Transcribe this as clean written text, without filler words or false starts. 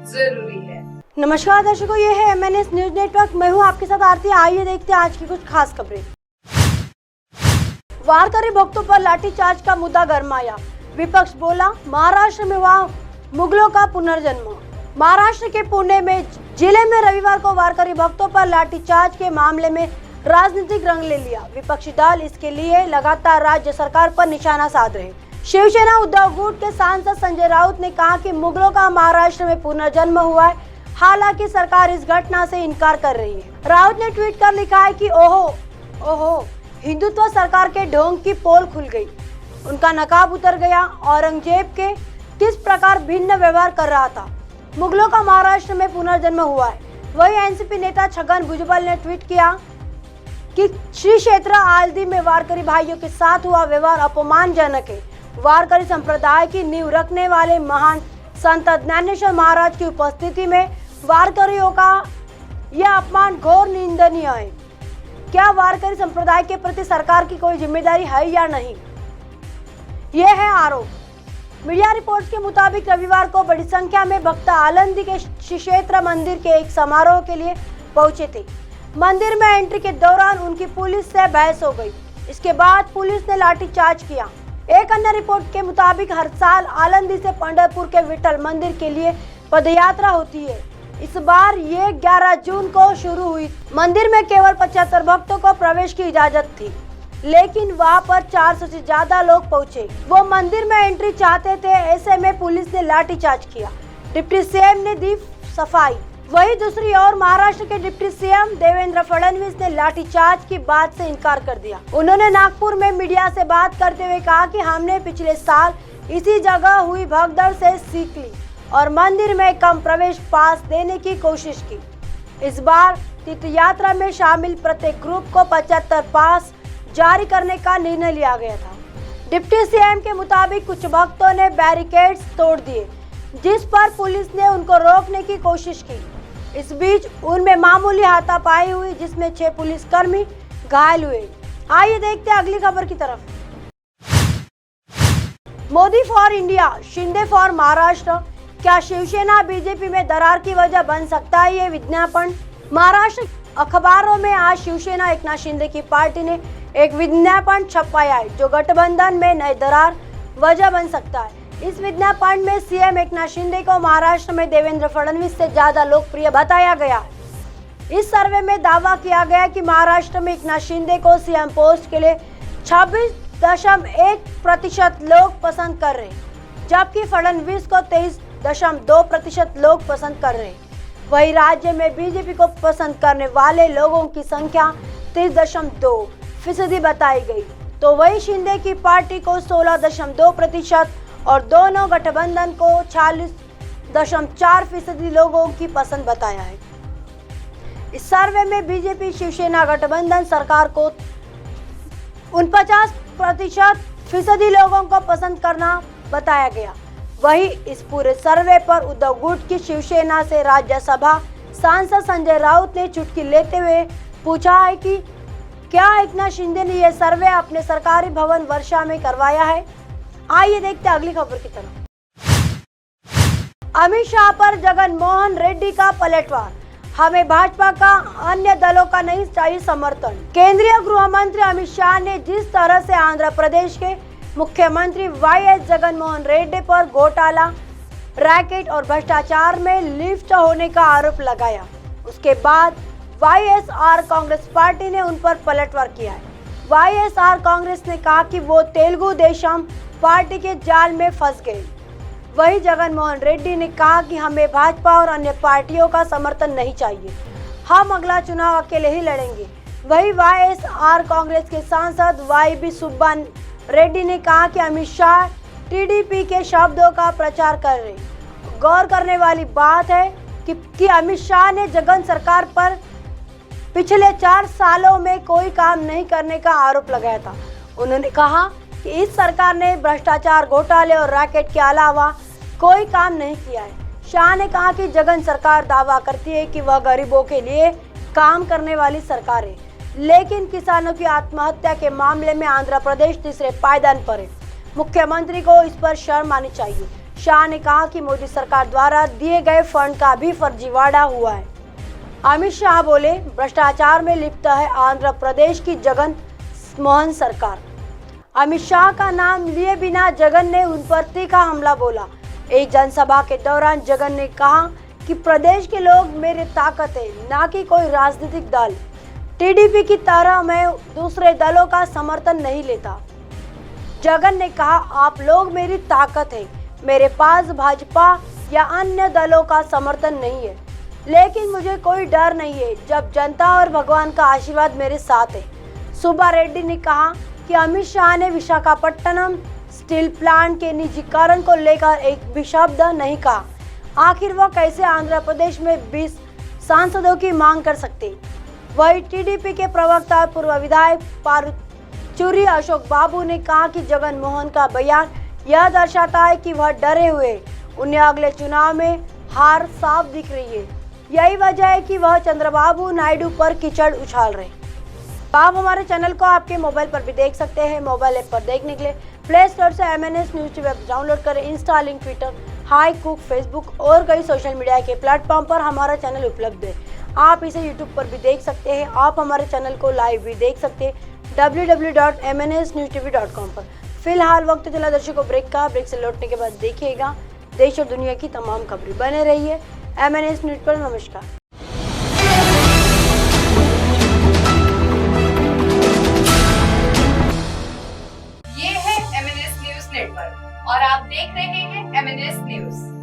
जरूरी है। नमस्कार दर्शकों, ये है MNS न्यूज नेटवर्क। मैं हूँ आपके साथ आरती। आइए देखते हैं आज की कुछ खास खबरें। वारकरी भक्तों पर लाठीचार्ज का मुद्दा गरमाया, विपक्ष बोला महाराष्ट्र में हुआ मुगलों का पुनर्जन्म। महाराष्ट्र के पुणे में जिले में रविवार को वारकरी भक्तों पर लाठीचार्ज के मामले में राजनीतिक रंग ले लिया। विपक्षी दल इसके लिए लगातार राज्य सरकार पर निशाना साध रहे। शिवसेना उद्धव गुट के सांसद संजय राउत ने कहा कि मुगलों का महाराष्ट्र में पुनर्जन्म हुआ है, हालांकि सरकार इस घटना से इनकार कर रही है। राउत ने ट्वीट कर लिखा है कि ओहो हिंदुत्व सरकार के ढोंग की पोल खुल गई, उनका नकाब उतर गया। औरंगजेब के किस प्रकार भिन्न व्यवहार कर रहा था, मुगलों का महाराष्ट्र में पुनर्जन्म हुआ है। वही एनसीपी नेता छगन भुजबल ने ट्वीट किया कि श्री क्षेत्र आलदी में वारकरी भाइयों के साथ हुआ व्यवहार अपमानजनक है। वारकरी संप्रदाय की नींव रखने वाले महान संत ज्ञानेश्वर महाराज की उपस्थिति में वारकरियों का यह अपमान घोर निंदनीय है। क्या वारकरी संप्रदाय के प्रति सरकार की कोई जिम्मेदारी है या नहीं, यह है आरोप। मीडिया रिपोर्ट्स के मुताबिक रविवार को बड़ी संख्या में भक्त आलंदी के श्री क्षेत्र मंदिर के एक समारोह के लिए पहुंचे थे। मंदिर में एंट्री के दौरान उनकी पुलिस से बहस हो गई। इसके बाद पुलिस ने लाठीचार्ज किया। एक अन्य रिपोर्ट के मुताबिक हर साल आलंदी से पंढरपुर के विठल मंदिर के लिए पदयात्रा होती है। इस बार ये 11 जून को शुरू हुई। मंदिर में केवल 75 भक्तों को प्रवेश की इजाजत थी, लेकिन वहां पर 400 से ज्यादा लोग पहुंचे। वो मंदिर में एंट्री चाहते थे, ऐसे में पुलिस ने लाठीचार्ज किया। डिप्टी सीएम ने दी सफाई। वहीं दूसरी ओर महाराष्ट्र के डिप्टी सीएम देवेंद्र फडणवीस ने लाठीचार्ज की बात से इनकार कर दिया। उन्होंने नागपुर में मीडिया से बात करते हुए कहा कि हमने पिछले साल इसी जगह हुई भगदड़ से सीख ली और मंदिर में कम प्रवेश पास देने की कोशिश की। इस बार तीर्थ यात्रा में शामिल प्रत्येक ग्रुप को 75 पास जारी करने का निर्णय लिया गया था। डिप्टी सीएम के मुताबिक कुछ भक्तों ने बैरिकेड्स तोड़ दिए, जिस पर पुलिस ने उनको रोकने की कोशिश की। इस बीच उनमें मामूली हाथापाई हुई, जिसमें 6 पुलिसकर्मी घायल हुए। आइए देखते हैं अगली खबर की तरफ। Modi for India, Shinde for Maharashtra. क्या शिवसेना बीजेपी में दरार की वजह बन सकता है ये विज्ञापन? महाराष्ट्र अखबारों में आज शिवसेना एकनाथ शिंदे की पार्टी ने एक विज्ञापन छपाया है, जो गठबंधन में नई दरार वजह बन सकता है। इस विज्ञापन में सीएम एकनाथ शिंदे को महाराष्ट्र में देवेंद्र फडणवीस से ज्यादा लोकप्रिय बताया गया। इस सर्वे में दावा किया गया कि महाराष्ट्र में एकनाथ शिंदे को सीएम पोस्ट के लिए 26.1% लोग पसंद कर रहे, जबकि फडणवीस को 23.2% लोग पसंद कर रहे। वही राज्य में बीजेपी को पसंद करने वाले लोगों की संख्या 30.2% बताई गई, तो वही शिंदे की पार्टी को 16.2% और दोनों गठबंधन को 46.4% लोगों की पसंद बताया है। इस सर्वे में बीजेपी शिवसेना गठबंधन सरकार को 49% लोगों को पसंद करना बताया गया। वही इस पूरे सर्वे पर उद्धव गुट की शिवसेना से राज्यसभा सांसद संजय राउत ने चुटकी लेते हुए पूछा है कि क्या एकनाथ शिंदे ने यह सर्वे अपने सरकारी भवन वर्षा में करवाया है। आइए देखते हैं अगली खबर की तरफ। अमित शाह पर जगन मोहन रेड्डी का पलटवार, हमें भाजपा का अन्य दलों का नहीं चाहिए समर्थन। केंद्रीय गृह मंत्री अमित शाह ने जिस तरह से आंध्र प्रदेश के मुख्यमंत्री वाईएस जगन मोहन रेड्डी पर घोटाला, रैकेट और भ्रष्टाचार में लिप्त होने का आरोप लगाया, उसके बाद वाईएसआर कांग्रेस पार्टी ने उन पर पलटवार किया है। वाईएसआर कांग्रेस ने कहा कि वो तेलुगु देशम पार्टी के जाल में फंस गए। वही जगन मोहन रेड्डी ने कहा कि हमें भाजपा और अन्य पार्टियों का समर्थन नहीं चाहिए, हम अगला चुनाव अकेले ही लड़ेंगे। वही वाईएसआर कांग्रेस के सांसद वाईबी सुब्बा रेड्डी ने कहा कि अमित शाह टीडीपी के शब्दों का प्रचार कर रहे। गौर करने वाली बात है कि अमित शाह ने जगन सरकार पर पिछले 4 सालों में कोई काम नहीं करने का आरोप लगाया था। उन्होंने कहा कि इस सरकार ने भ्रष्टाचार, घोटाले और रैकेट के अलावा कोई काम नहीं किया है। शाह ने कहा कि जगन सरकार दावा करती है कि वह गरीबों के लिए काम करने वाली सरकार है, लेकिन किसानों की आत्महत्या के मामले में आंध्र प्रदेश तीसरे पायदान पर है। मुख्यमंत्री को इस पर शर्म आनी चाहिए। शाह ने कहा कि मोदी सरकार द्वारा दिए गए फंड का भी फर्जीवाड़ा हुआ है। अमित शाह बोले, भ्रष्टाचार में लिप्त है आंध्र प्रदेश की जगन मोहन सरकार। अमित शाह का नाम लिए बिना जगन ने उन पर तीखा हमला बोला। एक जनसभा के दौरान जगन ने कहा कि प्रदेश के लोग मेरी ताकत है, ना कि कोई राजनीतिक दल। टीडीपी की तरह मैं दूसरे दलों का समर्थन नहीं लेता। जगन ने कहा, आप लोग मेरी ताकत है, मेरे पास भाजपा या अन्य दलों का समर्थन नहीं है, लेकिन मुझे कोई डर नहीं है जब जनता और भगवान का आशीर्वाद मेरे साथ है। सुब्बा रेड्डी ने कहा कि अमित शाह ने विशाखापट्टनम स्टील प्लांट के निजीकरण को लेकर एक भी शब्द नहीं कहा। आखिर वह कैसे आंध्र प्रदेश में 20 सांसदों की मांग कर सकते। वही टीडीपी के प्रवक्ता पूर्व विधायक पारुचुरी अशोक बाबू ने कहा कि जगन मोहन का बयान यह दर्शाता है कि वह डरे हुए, उन्हें अगले चुनाव में हार साफ दिख रही है। यही वजह है कि वह चंद्रबाबू नायडू पर कीचड़ उछाल रहे। आप हमारे चैनल को आपके मोबाइल पर भी देख सकते हैं। मोबाइल ऐप पर देखने के लिए प्ले स्टोर से MNS news TV app download करें। इंस्टा, लिंक, ट्विटर, हाई कुक, फेसबुक और कई सोशल मीडिया के प्लेटफॉर्म पर हमारा चैनल उपलब्ध है। आप इसे यूट्यूब पर भी देख सकते हैं। आप हमारे चैनल को लाइव भी देख सकते हैं www.mnsnewstv.com पर। फिलहाल वक्त चला दर्शकों ब्रेक का। ब्रेक से लौटने के बाद देखिएगा देश और दुनिया की तमाम खबरें। बने रहिए MNS न्यूज़ पर। नमस्कार। ये है MNS न्यूज़ नेटवर्क और आप देख रहे हैं MNS न्यूज़।